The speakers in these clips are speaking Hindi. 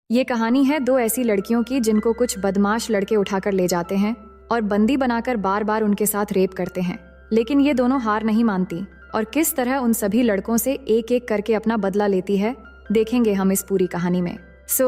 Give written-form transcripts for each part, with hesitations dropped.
ये कहानी है दो ऐसी लड़कियों की जिनको कुछ बदमाश लड़के उठाकर ले जाते हैं और बंदी बनाकर बार बार उनके साथ रेप करते हैं। लेकिन ये दोनों हार नहीं मानती और किस तरह उन सभी लड़कों से एक एक करके अपना बदला लेती है, देखेंगे हम इस पूरी कहानी में।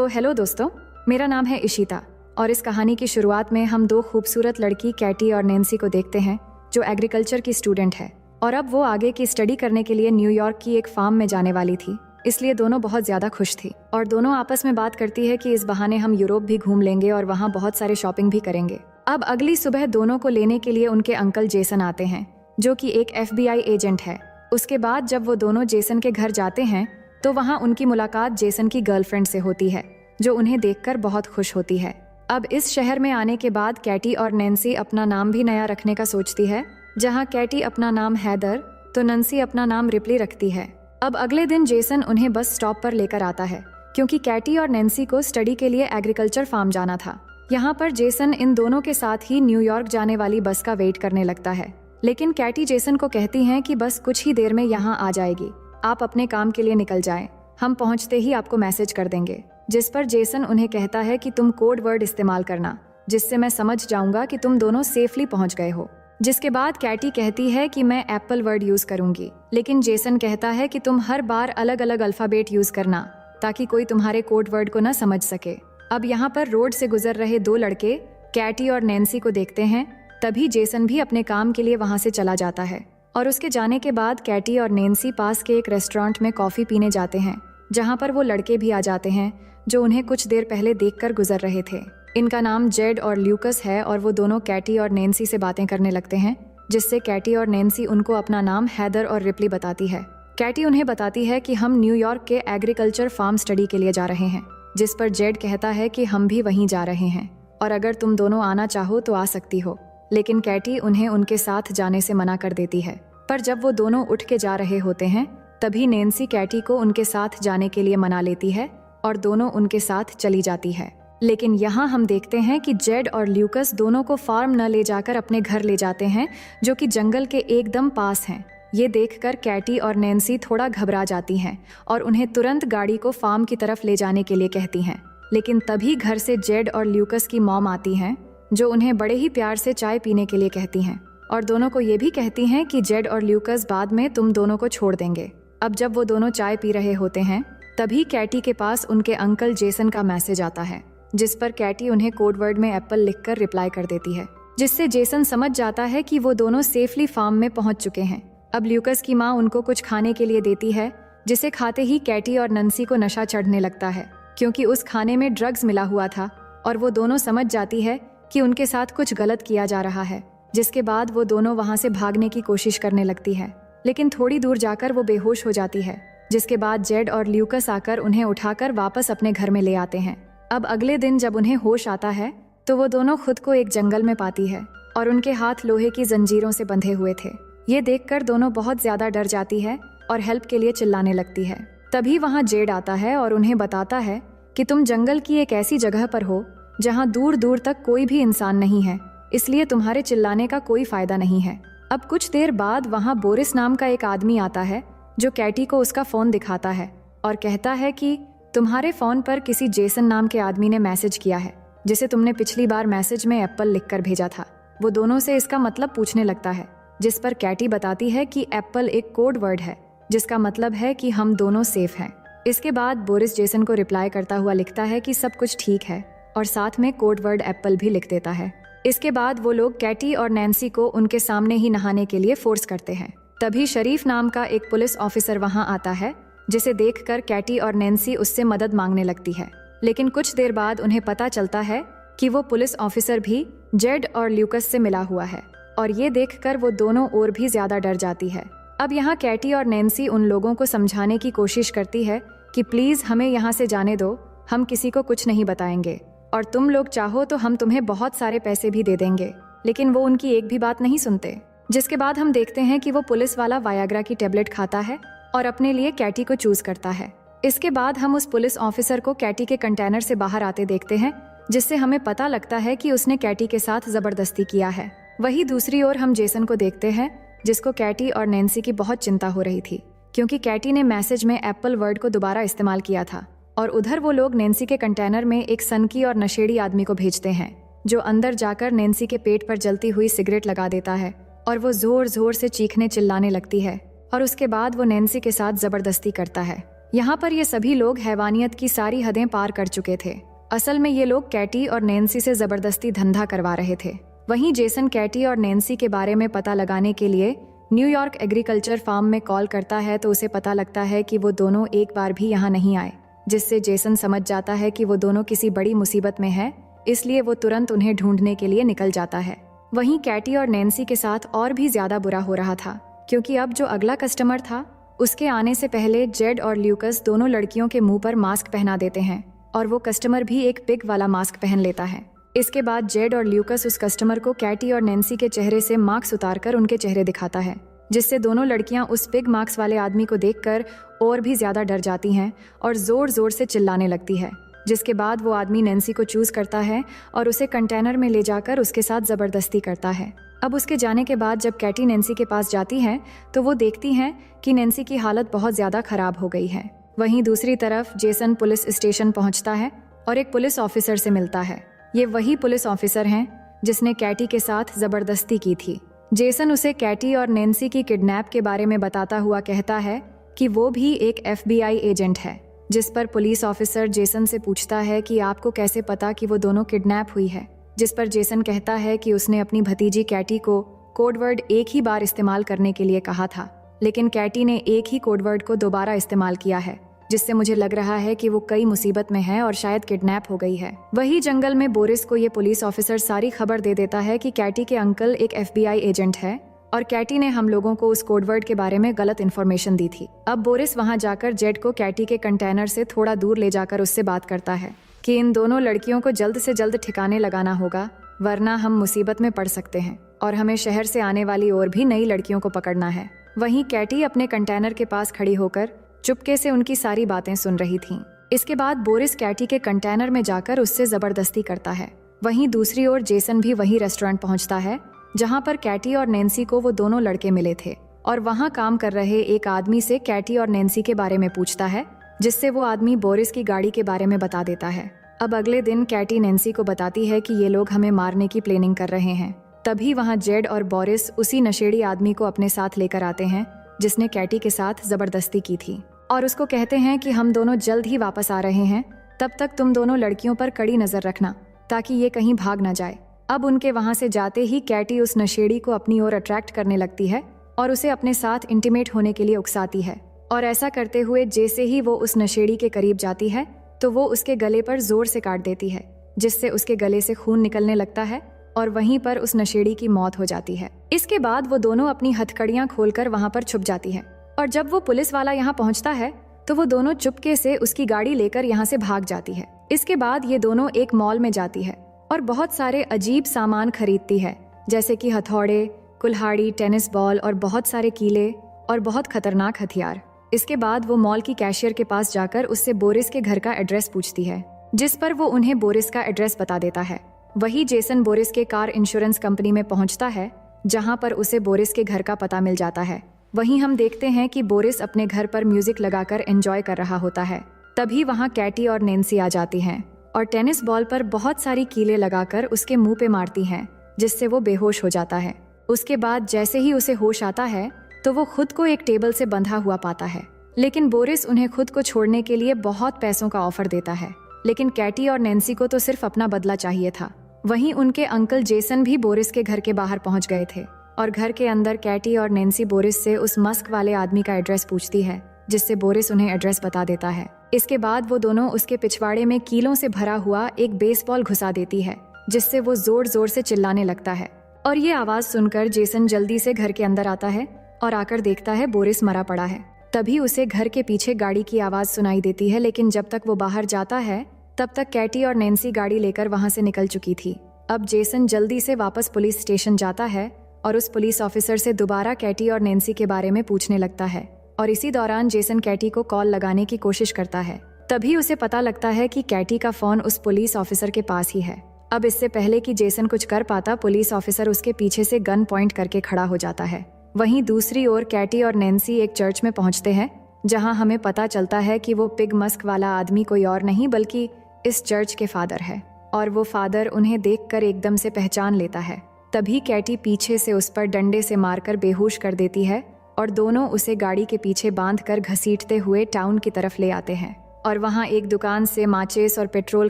हेलो दोस्तों, मेरा नाम है इशिता और इस कहानी की शुरुआत में हम दो खूबसूरत लड़की कैटी और नैन्सी को देखते हैं जो एग्रीकल्चर की स्टूडेंट है और अब वो आगे की स्टडी करने के लिए न्यूयॉर्क की एक फार्म में जाने वाली थी। इसलिए दोनों बहुत ज्यादा खुश थी और दोनों आपस में बात करती है कि इस बहाने हम यूरोप भी घूम लेंगे और वहाँ बहुत सारे शॉपिंग भी करेंगे। अब अगली सुबह दोनों को लेने के लिए उनके अंकल जेसन आते हैं जो कि एक FBI एजेंट है। उसके बाद जब वो दोनों जेसन के घर जाते हैं तो वहाँ उनकी मुलाकात जेसन की गर्लफ्रेंड से होती है जो उन्हें देखकर बहुत खुश होती है। अब इस शहर में आने के बाद कैटी और नैन्सी अपना नाम भी नया रखने का सोचती है। जहाँ कैटी अपना नाम हैदर तो नैन्सी अपना नाम रिप्ली रखती है। अब अगले दिन जेसन उन्हें बस स्टॉप पर लेकर आता है क्योंकि कैटी और नैन्सी को स्टडी के लिए एग्रीकल्चर फार्म जाना था। यहाँ पर जेसन इन दोनों के साथ ही न्यूयॉर्क जाने वाली बस का वेट करने लगता है, लेकिन कैटी जेसन को कहती हैं कि बस कुछ ही देर में यहाँ आ जाएगी, आप अपने काम के लिए निकल जाएं, हम पहुँचते ही आपको मैसेज कर देंगे। जिस पर जेसन उन्हें कहता है कि तुम कोड वर्ड इस्तेमाल करना जिससे मैं समझ जाऊंगा कि तुम दोनों सेफली पहुँच गए हो। जिसके बाद कैटी कहती है कि मैं एप्पल वर्ड यूज करूंगी, लेकिन जेसन कहता है कि तुम हर बार अलग अलग अल्फाबेट यूज करना ताकि कोई तुम्हारे कोड वर्ड को न समझ सके। अब यहाँ पर रोड से गुजर रहे दो लड़के कैटी और नैन्सी को देखते हैं, तभी जेसन भी अपने काम के लिए वहाँ से चला जाता है और उसके जाने के बाद कैटी और नैन्सी पास के एक रेस्टोरेंट में कॉफी पीने जाते हैं जहाँ पर वो लड़के भी आ जाते हैं जो उन्हें कुछ देर पहले देखकर गुजर रहे थे। इनका नाम जेड और ल्यूकस है और वो दोनों कैटी और नैन्सी से बातें करने लगते हैं, जिससे कैटी और नैन्सी उनको अपना नाम हैदर और रिप्ली बताती है। कैटी उन्हें बताती है कि हम न्यूयॉर्क के एग्रीकल्चर फार्म स्टडी के लिए जा रहे हैं, जिस पर जेड कहता है कि हम भी वहीं जा रहे हैं और अगर तुम दोनों आना चाहो तो आ सकती हो। लेकिन कैटी उन्हें उनके साथ जाने से मना कर देती है। पर जब वो दोनों उठ के जा रहे होते हैं तभी नैन्सी कैटी को उनके साथ जाने के लिए मना लेती है और दोनों उनके साथ चली जाती है। लेकिन यहाँ हम देखते हैं कि जेड और ल्यूकस दोनों को फार्म न ले जाकर अपने घर ले जाते हैं जो कि जंगल के एकदम पास हैं। ये देखकर कैटी और नैन्सी थोड़ा घबरा जाती हैं और उन्हें तुरंत गाड़ी को फार्म की तरफ ले जाने के लिए कहती हैं। लेकिन तभी घर से जेड और ल्यूकस की मॉम आती हैं जो उन्हें बड़े ही प्यार से चाय पीने के लिए कहती हैं और दोनों को ये भी कहती हैं कि जेड और ल्यूकस बाद में तुम दोनों को छोड़ देंगे। अब जब वो दोनों चाय पी रहे होते हैं तभी कैटी के पास उनके अंकल जेसन का मैसेज आता है, जिस पर कैटी उन्हें कोड वर्ड में एप्पल लिखकर रिप्लाई कर देती है, जिससे जेसन समझ जाता है कि वो दोनों सेफली फार्म में पहुंच चुके हैं। अब ल्यूकस की माँ उनको कुछ खाने के लिए देती है, जिसे खाते ही कैटी और नैन्सी को नशा चढ़ने लगता है क्योंकि उस खाने में ड्रग्स मिला हुआ था और वो दोनों समझ जाती है कि उनके साथ कुछ गलत किया जा रहा है। जिसके बाद वो दोनों वहाँ से भागने की कोशिश करने लगती है, लेकिन थोड़ी दूर जाकर वो बेहोश हो जाती है। जिसके बाद जेड और ल्यूकस आकर उन्हें उठाकर वापस अपने घर में ले आते हैं। अब अगले दिन जब उन्हें होश आता है तो वो दोनों खुद को एक जंगल में पाती है और उनके हाथ लोहे की जंजीरों से बंधे हुए थे। ये देखकर दोनों बहुत ज्यादा डर जाती है और हेल्प के लिए चिल्लाने लगती है। तभी वहाँ जेड आता है और उन्हें बताता है कि तुम जंगल की एक ऐसी जगह पर हो जहाँ दूर दूर तक कोई भी इंसान नहीं है, इसलिए तुम्हारे चिल्लाने का कोई फायदा नहीं है। अब कुछ देर बाद वहाँ बोरिस नाम का एक आदमी आता है जो कैटी को उसका फोन दिखाता है और कहता है कि तुम्हारे फोन पर किसी जेसन नाम के आदमी ने मैसेज किया है जिसे तुमने पिछली बार मैसेज में एप्पल लिखकर भेजा था। वो दोनों से इसका मतलब पूछने लगता है, जिस पर कैटी बताती है कि एप्पल एक कोड वर्ड है जिसका मतलब है कि हम दोनों सेफ हैं। इसके बाद बोरिस जेसन को रिप्लाई करता हुआ लिखता है कि सब कुछ ठीक है और साथ में कोड वर्ड एप्पल भी लिख देता है। इसके बाद वो लोग कैटी और नैन्सी को उनके सामने ही नहाने के लिए फोर्स करते हैं। तभी शरीफ नाम का एक पुलिस ऑफिसर वहां आता है, जिसे देखकर कैटी और नैन्सी उससे मदद मांगने लगती है। लेकिन कुछ देर बाद उन्हें पता चलता है कि वो पुलिस ऑफिसर भी जेड और ल्यूकस से मिला हुआ है और ये देखकर वो दोनों और भी ज्यादा डर जाती है। अब यहाँ कैटी और नैन्सी उन लोगों को समझाने की कोशिश करती है कि प्लीज हमें यहाँ से जाने दो, हम किसी को कुछ नहीं बताएंगे और तुम लोग चाहो तो हम तुम्हें बहुत सारे पैसे भी दे देंगे। लेकिन वो उनकी एक भी बात नहीं सुनते। जिसके बाद हम देखते हैं कि वो पुलिस वाला वायाग्रा की टेबलेट खाता है और अपने लिए कैटी को चूज करता है। इसके बाद हम उस पुलिस ऑफिसर को कैटी के कंटेनर से बाहर आते देखते हैं, जिससे हमें पता लगता है कि उसने कैटी के साथ जबरदस्ती किया है। वहीं दूसरी ओर हम जेसन को देखते हैं, जिसको कैटी और नैन्सी की बहुत चिंता हो रही थी क्योंकि कैटी ने मैसेज में एप्पल वर्ड को दोबारा इस्तेमाल किया था और उधर वो लोग नैन्सी के कंटेनर में एक सनकी और नशेड़ी आदमी को भेजते हैं, जो अंदर जाकर नैन्सी के पेट पर जलती हुई सिगरेट लगा देता है और वो जोर जोर से चीखने चिल्लाने लगती है और उसके बाद वो नैन्सी के साथ जबरदस्ती करता है। यहाँ पर ये सभी लोग हैवानियत की सारी हदें पार कर चुके थे। असल में ये लोग कैटी और नैन्सी से जबरदस्ती धंधा करवा रहे थे। वहीं जेसन कैटी और नैन्सी के बारे में पता लगाने के लिए न्यूयॉर्क एग्रीकल्चर फार्म में कॉल करता है, तो उसे पता लगता है कि वो दोनों एक बार भी यहाँ नहीं आए, जिससे जेसन समझ जाता है कि वो दोनों किसी बड़ी मुसीबत में है, इसलिए वो तुरंत उन्हें ढूंढने के लिए निकल जाता है। वहीं कैटी और नैन्सी के साथ और भी ज्यादा बुरा हो रहा था, क्योंकि अब जो अगला कस्टमर था उसके आने से पहले जेड और ल्यूकस दोनों लड़कियों के मुंह पर मास्क पहना देते हैं और वो कस्टमर भी एक पिग वाला मास्क पहन लेता है। इसके बाद जेड और ल्यूकस उस कस्टमर को कैटी और नैन्सी के चेहरे से मास्क उतारकर उनके चेहरे दिखाता है, जिससे दोनों लड़कियां उस पिग मास्क वाले आदमी को देखकर और भी ज्यादा डर जाती हैं और जोर जोर से चिल्लाने लगती है। जिसके बाद वो आदमी नैन्सी को चूज करता है और उसे कंटेनर में ले जाकर उसके साथ जबरदस्ती करता है। अब उसके जाने के बाद जब कैटी नैन्सी के पास जाती है तो वो देखती हैं कि नैन्सी की हालत बहुत ज्यादा खराब हो गई है। वहीं दूसरी तरफ जेसन पुलिस स्टेशन पहुंचता है और एक पुलिस ऑफिसर से मिलता है। ये वही पुलिस ऑफिसर हैं जिसने कैटी के साथ जबरदस्ती की थी। जेसन उसे कैटी और नैन्सी की किडनैप के बारे में बताता हुआ कहता है कि वो भी एक FBI एजेंट है, जिस पर पुलिस ऑफिसर जेसन से पूछता है कि आपको कैसे पता कि वो दोनों किडनैप हुई है, जिस पर जेसन कहता है कि उसने अपनी भतीजी कैटी को कोडवर्ड एक ही बार इस्तेमाल करने के लिए कहा था, लेकिन कैटी ने एक ही कोडवर्ड को दोबारा इस्तेमाल किया है, जिससे मुझे लग रहा है कि वो कई मुसीबत में है और शायद किडनैप हो गई है। वही जंगल में बोरिस को ये पुलिस ऑफिसर सारी खबर दे देता है कि कैटी के अंकल एक FBI एजेंट है और कैटी ने हम लोगों को उस कोडवर्ड के बारे में गलत इन्फॉर्मेशन दी थी। अब बोरिस वहां जाकर जेड को कैटी के कंटेनर से थोड़ा दूर ले जाकर उससे बात करता है कि इन दोनों लड़कियों को जल्द से जल्द ठिकाने लगाना होगा, वरना हम मुसीबत में पड़ सकते हैं और हमें शहर से आने वाली और भी नई लड़कियों को पकड़ना है। वहीं कैटी अपने कंटेनर के पास खड़ी होकर चुपके से उनकी सारी बातें सुन रही थीं। इसके बाद बोरिस कैटी के कंटेनर में जाकर उससे जबरदस्ती करता है। वहीं दूसरी ओर जेसन भी वही रेस्टोरेंट पहुंचता है जहां पर कैटी और नैन्सी को वो दोनों लड़के मिले थे और वहां काम कर रहे एक आदमी से कैटी और नैन्सी के बारे में पूछता है, जिससे वो आदमी बोरिस की गाड़ी के बारे में बता देता है। अब अगले दिन कैटी नैन्सी को बताती है कि ये लोग हमें मारने की प्लानिंग कर रहे हैं। तभी वहां जेड और बोरिस उसी नशेड़ी आदमी को अपने साथ लेकर आते हैं जिसने कैटी के साथ जबरदस्ती की थी और उसको कहते हैं कि हम दोनों जल्द ही वापस आ रहे हैं, तब तक तुम दोनों लड़कियों पर कड़ी नजर रखना ताकि ये कहीं भाग ना जाए। अब उनके वहां से जाते ही कैटी उस नशेड़ी को अपनी ओर अट्रैक्ट करने लगती है और उसे अपने साथ इंटीमेट होने के लिए उकसाती है और ऐसा करते हुए जैसे ही वो उस नशेड़ी के करीब जाती है तो वो उसके गले पर जोर से काट देती है, जिससे उसके गले से खून निकलने लगता है और वहीं पर उस नशेड़ी की मौत हो जाती है। इसके बाद वो दोनों अपनी हथकड़ियां खोलकर वहां पर छुप जाती है और जब वो पुलिस वाला यहाँ पहुंचता है तो वो दोनों चुपके से उसकी गाड़ी लेकर यहाँ से भाग जाती है। इसके बाद ये दोनों एक मॉल में जाती है और बहुत सारे अजीब सामान खरीदती है, जैसे कि हथौड़े, कुल्हाड़ी, टेनिस बॉल और बहुत सारे कीले और बहुत खतरनाक हथियार। इसके बाद वो मॉल की कैशियर के पास जाकर उससे बोरिस के घर का एड्रेस पूछती है, जिस पर वो उन्हें बोरिस का एड्रेस बता देता है। वही जेसन बोरिस के कार इंश्योरेंस कंपनी में पहुंचता है जहां पर उसे बोरिस के घर का पता मिल जाता है। वहीं हम देखते हैं कि बोरिस अपने घर पर म्यूजिक लगाकर एंजॉय कर रहा होता है। तभी वहां कैटी और नैन्सी आ जाती हैं और टेनिस बॉल पर बहुत सारी कीलें लगाकर उसके मुंह पे मारती हैं, जिससे वो बेहोश हो जाता है। उसके बाद जैसे ही उसे होश आता है तो वो खुद को एक टेबल से बंधा हुआ पाता है, लेकिन बोरिस उन्हें खुद को छोड़ने के लिए बहुत पैसों का ऑफर देता है। लेकिन कैटी और नैन्सी को तो सिर्फ अपना बदला चाहिए था। वहीं उनके अंकल जेसन भी बोरिस के घर के बाहर पहुंच गए थे और घर के अंदर कैटी और नैन्सी बोरिस से उस मस्क वाले आदमी का एड्रेस पूछती है, जिससे बोरिस उन्हें एड्रेस बता देता है। इसके बाद वो दोनों उसके पिछवाड़े में कीलों से भरा हुआ एक बेसबॉल घुसा देती है, जिससे वो जोर जोर से चिल्लाने लगता है और ये आवाज सुनकर जेसन जल्दी से घर के अंदर आता है और आकर देखता है बोरिस मरा पड़ा है। तभी उसे घर के पीछे गाड़ी की आवाज सुनाई देती है, लेकिन जब तक वो बाहर जाता है तब तक कैटी और नैन्सी गाड़ी लेकर वहां से निकल चुकी थी। अब जेसन जल्दी से वापस पुलिस स्टेशन जाता है और उस पुलिस ऑफिसर से दोबारा कैटी और नैन्सी के बारे में पूछने लगता है और इसी दौरान जेसन कैटी को कॉल लगाने की कोशिश करता है। तभी उसे पता लगता है कि कैटी का फोन उस पुलिस ऑफिसर के पास ही है। अब इससे पहले कि जेसन कुछ कर पाता, पुलिस ऑफिसर उसके पीछे से गन पॉइंट करके खड़ा हो जाता है। वहीं दूसरी ओर कैटी और नैन्सी एक चर्च में पहुंचते हैं जहां हमें पता चलता है कि वो पिग मस्क वाला आदमी कोई और नहीं बल्कि इस चर्च के फादर है और वो फादर उन्हें देखकर एकदम से पहचान लेता है। तभी कैटी पीछे से उस पर डंडे से मारकर बेहोश कर देती है और दोनों उसे गाड़ी के पीछे बांधकर घसीटते हुए टाउन की तरफ ले आते हैं और वहां एक दुकान से माचिस और पेट्रोल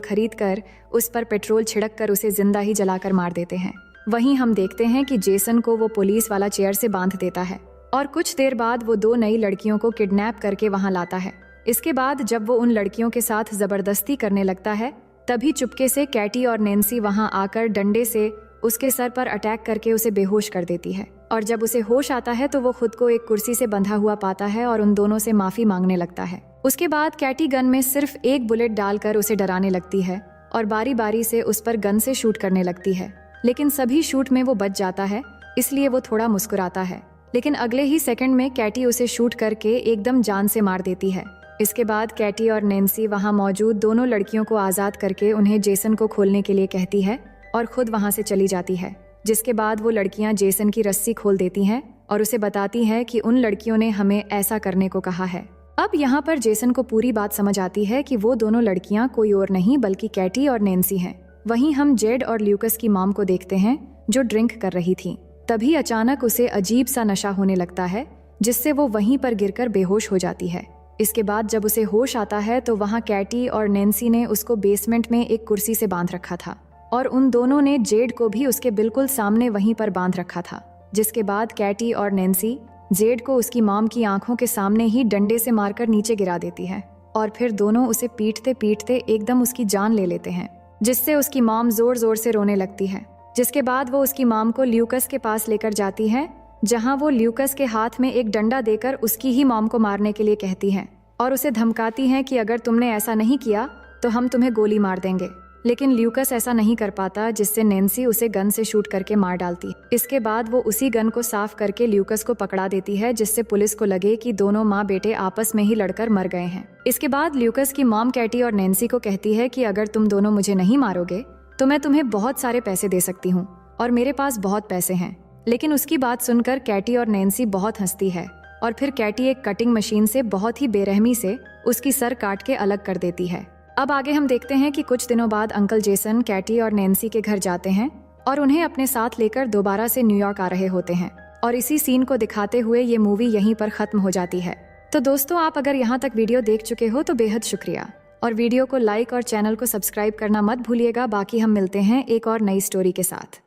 खरीद कर उस पर पेट्रोल छिड़क कर उसे जिंदा ही जलाकर मार देते हैं। वहीं हम देखते हैं कि जेसन को वो पुलिस वाला चेयर से बांध देता है और कुछ देर बाद वो 2 नई लड़कियों को किडनैप करके वहां लाता है। इसके बाद जब वो उन लड़कियों के साथ जबरदस्ती करने लगता है तभी चुपके से कैटी और नैन्सी वहां आकर डंडे से उसके सर पर अटैक करके उसे बेहोश कर देती है और जब उसे होश आता है तो वो खुद को एक कुर्सी से बंधा हुआ पाता है और उन दोनों से माफी मांगने लगता है। उसके बाद कैटी गन में सिर्फ एक बुलेट डालकर उसे डराने लगती है और बारी बारी से उस पर गन से शूट करने लगती है, लेकिन सभी शूट में वो बच जाता है, इसलिए वो थोड़ा मुस्कुराता है। लेकिन अगले ही सेकंड में कैटी उसे शूट करके एकदम जान से मार देती है। इसके बाद कैटी और नैन्सी वहां मौजूद दोनों लड़कियों को आजाद करके उन्हें जेसन को खोलने के लिए कहती है और खुद वहां से चली जाती है। जिसके बाद वो लड़कियां जेसन की रस्सी खोल देती हैं और उसे बताती हैं कि उन लड़कियों ने हमें ऐसा करने को कहा है। अब यहाँ पर जेसन को पूरी बात समझ आती है कि वो दोनों लड़कियां कोई और नहीं बल्कि कैटी और नैन्सी हैं। वहीं हम जेड और ल्यूकस की मॉम को देखते हैं जो ड्रिंक कर रही थी। तभी अचानक उसे अजीब सा नशा होने लगता है जिससे वो वहीं पर गिरकर बेहोश हो जाती है। इसके बाद जब उसे होश आता है तो वहाँ कैटी और नैन्सी ने उसको बेसमेंट में एक कुर्सी से बांध रखा था और उन दोनों ने जेड को भी उसके बिल्कुल सामने वहीं पर बांध रखा था। जिसके बाद कैटी और नैन्सी जेड को उसकी मॉम की आंखों के सामने ही डंडे से मारकर नीचे गिरा देती है और फिर दोनों उसे पीटते पीटते एकदम उसकी जान ले लेते हैं, जिससे उसकी मॉम जोर जोर से रोने लगती है। जिसके बाद वो उसकी मॉम को ल्यूकस के पास लेकर जाती है जहां वो ल्यूकस के हाथ में एक डंडा देकर उसकी ही मॉम को मारने के लिए कहती हैं और उसे धमकाती हैं कि अगर तुमने ऐसा नहीं किया तो हम तुम्हें गोली मार देंगे। लेकिन ल्यूकस ऐसा नहीं कर पाता, जिससे नैन्सी उसे गन से शूट करके मार डालती। इसके बाद वो उसी गन को साफ करके ल्यूकस को पकड़ा देती है, जिससे पुलिस को लगे कि दोनों माँ बेटे आपस में ही लड़कर मर गए हैं। इसके बाद ल्यूकस की मॉम कैटी और नैन्सी को कहती है कि अगर तुम दोनों मुझे नहीं मारोगे तो मैं तुम्हें बहुत सारे पैसे दे सकती हूँ और मेरे पास बहुत पैसे हैं। लेकिन उसकी बात सुनकर कैटी और नैन्सी बहुत हंसती है और फिर कैटी एक कटिंग मशीन से बहुत ही बेरहमी से उसकी सर काट के अलग कर देती है। अब आगे हम देखते हैं कि कुछ दिनों बाद अंकल जेसन कैटी और नैन्सी के घर जाते हैं और उन्हें अपने साथ लेकर दोबारा से न्यूयॉर्क आ रहे होते हैं और इसी सीन को दिखाते हुए ये मूवी यहीं पर खत्म हो जाती है। तो दोस्तों, आप अगर यहाँ तक वीडियो देख चुके हो तो बेहद शुक्रिया और वीडियो को लाइक और चैनल को सब्सक्राइब करना मत भूलिएगा। बाकी हम मिलते हैं एक और नई स्टोरी के साथ।